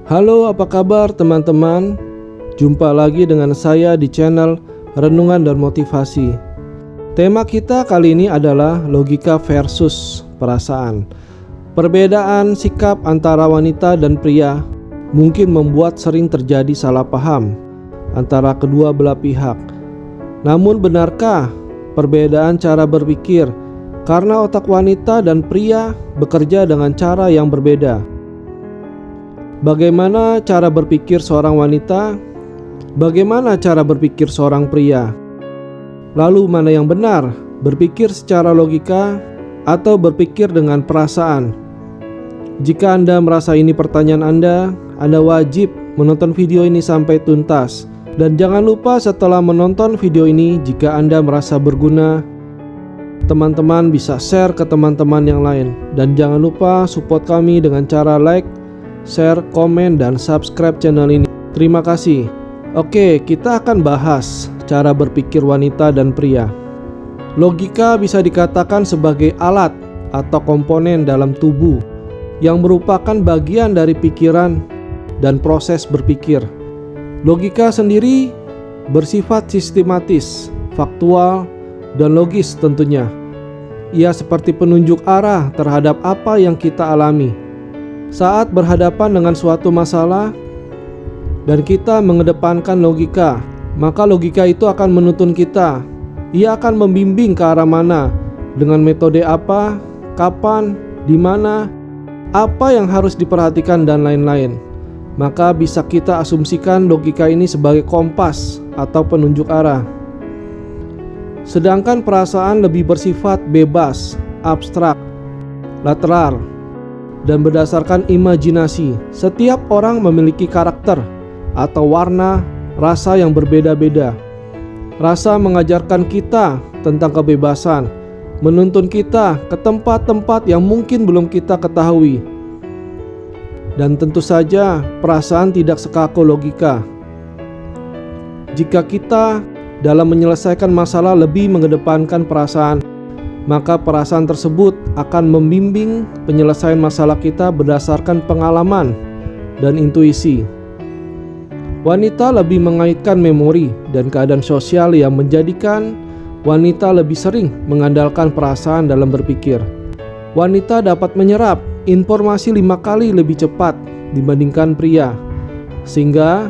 Halo, apa kabar teman-teman? Jumpa lagi dengan saya di channel Renungan dan Motivasi. Tema kita kali ini adalah logika versus perasaan. Perbedaan sikap antara wanita dan pria mungkin membuat sering terjadi salah paham antara kedua belah pihak. Namun benarkah perbedaan cara berpikir karena otak wanita dan pria bekerja dengan cara yang berbeda? Bagaimana cara berpikir seorang wanita? Bagaimana cara berpikir seorang pria? Lalu mana yang benar? Berpikir secara logika atau berpikir dengan perasaan? Jika Anda merasa ini pertanyaan Anda wajib menonton video ini sampai tuntas. Dan jangan lupa setelah menonton video ini, jika Anda merasa berguna, teman-teman bisa share ke teman-teman yang lain. Dan jangan lupa support kami dengan cara like, share, komen, dan subscribe channel ini. Terima kasih. Oke, kita akan bahas cara berpikir wanita dan pria. Logika bisa dikatakan sebagai alat atau komponen dalam tubuh yang merupakan bagian dari pikiran dan proses berpikir. Logika sendiri bersifat sistematis, faktual, dan logis tentunya. Ia seperti penunjuk arah terhadap apa yang kita alami saat berhadapan dengan suatu masalah, dan kita mengedepankan logika, maka logika itu akan menuntun kita. Ia akan membimbing ke arah mana, dengan metode apa, kapan, di mana, apa yang harus diperhatikan, dan lain-lain. Maka bisa kita asumsikan logika ini sebagai kompas atau penunjuk arah. Sedangkan perasaan lebih bersifat bebas, abstrak, lateral, dan berdasarkan imajinasi. Setiap orang memiliki karakter atau warna rasa yang berbeda-beda. Rasa mengajarkan kita tentang kebebasan, menuntun kita ke tempat-tempat yang mungkin belum kita ketahui. Dan tentu saja perasaan tidak sekaku logika. Jika kita dalam menyelesaikan masalah lebih mengedepankan perasaan, maka perasaan tersebut akan membimbing penyelesaian masalah kita berdasarkan pengalaman dan intuisi. Wanita lebih mengaitkan memori dan keadaan sosial yang menjadikan wanita lebih sering mengandalkan perasaan dalam berpikir. Wanita dapat menyerap informasi 5 kali lebih cepat dibandingkan pria, sehingga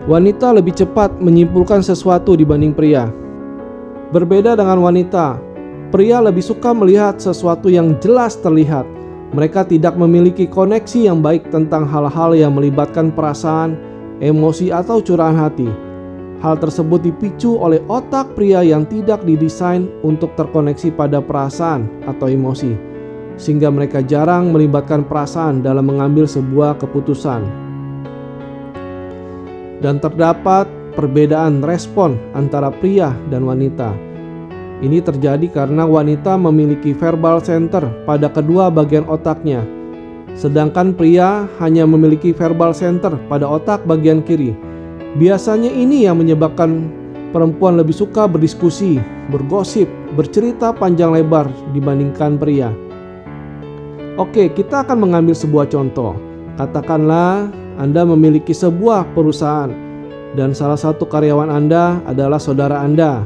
wanita lebih cepat menyimpulkan sesuatu dibanding pria. Berbeda dengan wanita, pria lebih suka melihat sesuatu yang jelas terlihat. Mereka tidak memiliki koneksi yang baik tentang hal-hal yang melibatkan perasaan, emosi, atau curahan hati. Hal tersebut dipicu oleh otak pria yang tidak didesain untuk terkoneksi pada perasaan atau emosi, sehingga mereka jarang melibatkan perasaan dalam mengambil sebuah keputusan. Dan terdapat perbedaan respon antara pria dan wanita. Ini terjadi karena wanita memiliki verbal center pada kedua bagian otaknya, sedangkan pria hanya memiliki verbal center pada otak bagian kiri. Biasanya ini yang menyebabkan perempuan lebih suka berdiskusi, bergosip, bercerita panjang lebar dibandingkan pria. Oke, kita akan mengambil sebuah contoh. Katakanlah Anda memiliki sebuah perusahaan dan salah satu karyawan Anda adalah saudara Anda.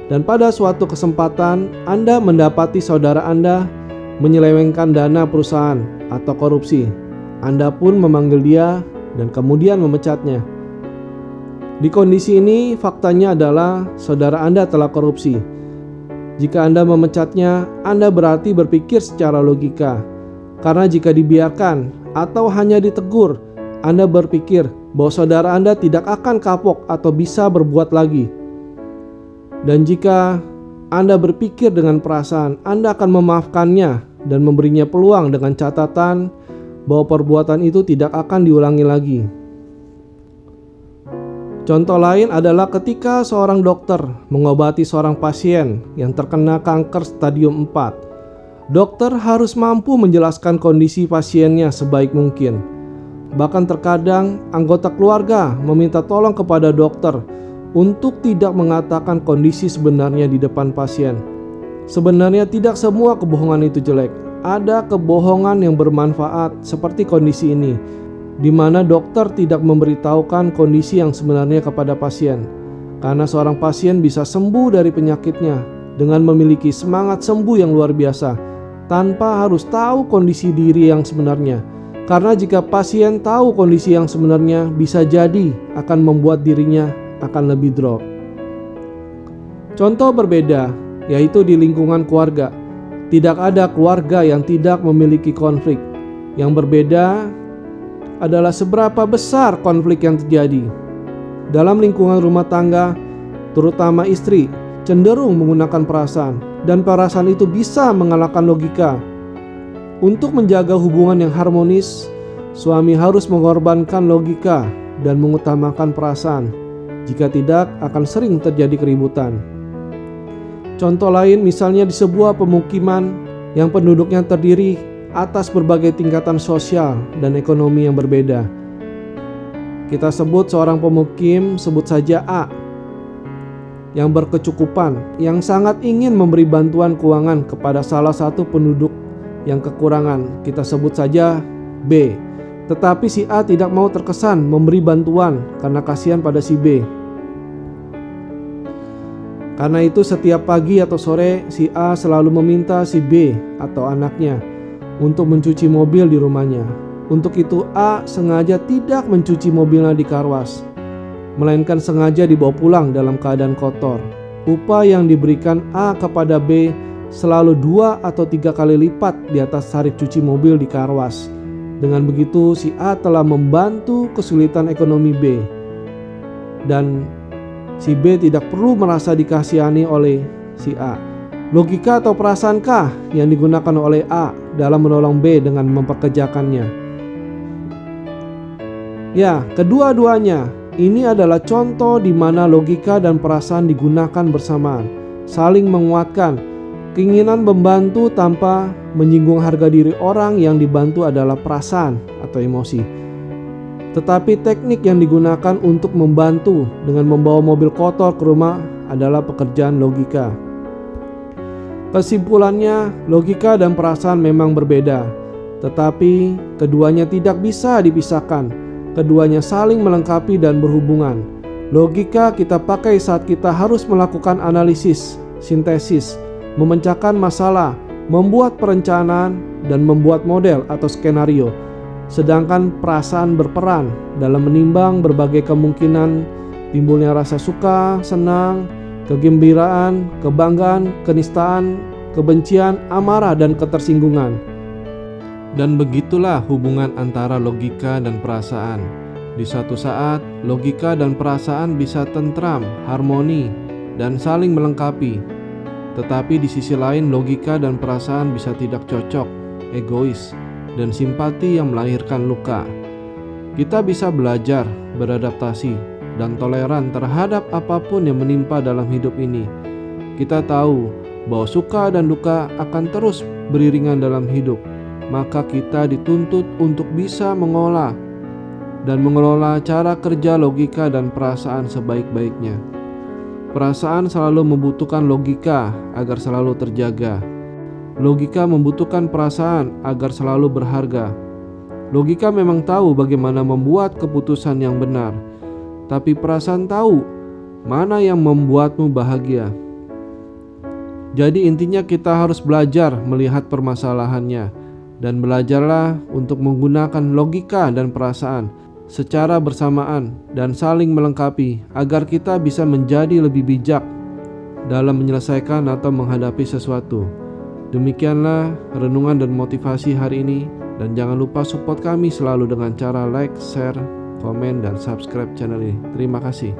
Dan pada suatu kesempatan Anda mendapati saudara Anda menyelewengkan dana perusahaan atau korupsi. Anda pun memanggil dia dan kemudian memecatnya. Di kondisi ini faktanya adalah saudara Anda telah korupsi. Jika Anda memecatnya, Anda berarti berpikir secara logika. Karena jika dibiarkan atau hanya ditegur, Anda berpikir bahwa saudara Anda tidak akan kapok atau bisa berbuat lagi. Dan jika Anda berpikir dengan perasaan, Anda akan memaafkannya dan memberinya peluang dengan catatan bahwa perbuatan itu tidak akan diulangi lagi. Contoh lain adalah ketika seorang dokter mengobati seorang pasien yang terkena kanker stadium 4. Dokter harus mampu menjelaskan kondisi pasiennya sebaik mungkin. Bahkan terkadang anggota keluarga meminta tolong kepada dokter untuk tidak mengatakan kondisi sebenarnya di depan pasien. Sebenarnya tidak semua kebohongan itu jelek. Ada kebohongan yang bermanfaat seperti kondisi ini. di mana dokter tidak memberitahukan kondisi yang sebenarnya kepada pasien, karena seorang pasien bisa sembuh dari penyakitnya dengan memiliki semangat sembuh yang luar biasa tanpa harus tahu kondisi diri yang sebenarnya. Karena jika pasien tahu kondisi yang sebenarnya, bisa jadi akan membuat dirinya akan lebih drop. Contoh berbeda yaitu di lingkungan keluarga. Tidak ada keluarga yang tidak memiliki konflik. Yang berbeda adalah seberapa besar konflik yang terjadi. Dalam lingkungan rumah tangga, terutama istri, cenderung menggunakan perasaan, dan perasaan itu bisa mengalahkan logika. Untuk menjaga hubungan yang harmonis, suami harus mengorbankan logika dan mengutamakan perasaan. Jika tidak, akan sering terjadi keributan. Contoh lain misalnya di sebuah pemukiman yang penduduknya terdiri atas berbagai tingkatan sosial dan ekonomi yang berbeda. Kita sebut seorang pemukim, sebut saja A, yang berkecukupan, yang sangat ingin memberi bantuan keuangan kepada salah satu penduduk yang kekurangan. Kita sebut saja B. Tetapi si A tidak mau terkesan memberi bantuan karena kasihan pada si B. Karena itu setiap pagi atau sore si A selalu meminta si B atau anaknya untuk mencuci mobil di rumahnya. Untuk itu A sengaja tidak mencuci mobilnya di karwas, melainkan sengaja dibawa pulang dalam keadaan kotor. Upah yang diberikan A kepada B selalu 2 atau 3 kali lipat di atas tarif cuci mobil di karwas. Dengan begitu si A telah membantu kesulitan ekonomi B, dan si B tidak perlu merasa dikasihani oleh si A. Logika atau perasaankah yang digunakan oleh A dalam menolong B dengan memperkerjakannya? Ya, kedua-duanya. Ini adalah contoh di mana logika dan perasaan digunakan bersamaan, saling menguatkan. Keinginan membantu tanpa menyinggung harga diri orang yang dibantu adalah perasaan atau emosi. Tetapi teknik yang digunakan untuk membantu dengan membawa mobil kotor ke rumah adalah pekerjaan logika. Kesimpulannya, logika dan perasaan memang berbeda, tetapi keduanya tidak bisa dipisahkan. Keduanya saling melengkapi dan berhubungan. Logika kita pakai saat kita harus melakukan analisis, sintesis, memecahkan masalah, membuat perencanaan, dan membuat model atau skenario. Sedangkan perasaan berperan dalam menimbang berbagai kemungkinan timbulnya rasa suka, senang, kegembiraan, kebanggaan, kenistaan, kebencian, amarah, dan ketersinggungan. Dan begitulah hubungan antara logika dan perasaan. Di suatu saat, logika dan perasaan bisa tentram, harmoni, dan saling melengkapi. Tetapi di sisi lain, logika dan perasaan bisa tidak cocok, egois, dan simpati yang melahirkan luka. Kita bisa belajar, beradaptasi, dan toleran terhadap apapun yang menimpa dalam hidup ini. Kita tahu bahwa suka dan duka akan terus beriringan dalam hidup. Maka kita dituntut untuk bisa mengolah dan mengelola cara kerja logika dan perasaan sebaik-baiknya. Perasaan selalu membutuhkan logika agar selalu terjaga. Logika membutuhkan perasaan agar selalu berharga. Logika memang tahu bagaimana membuat keputusan yang benar, tapi perasaan tahu mana yang membuatmu bahagia. Jadi intinya kita harus belajar melihat permasalahannya, dan belajarlah untuk menggunakan logika dan perasaan secara bersamaan dan saling melengkapi agar kita bisa menjadi lebih bijak dalam menyelesaikan atau menghadapi sesuatu. Demikianlah renungan dan motivasi hari ini, dan jangan lupa support kami selalu dengan cara like, share, komen, dan subscribe channel ini. Terima kasih.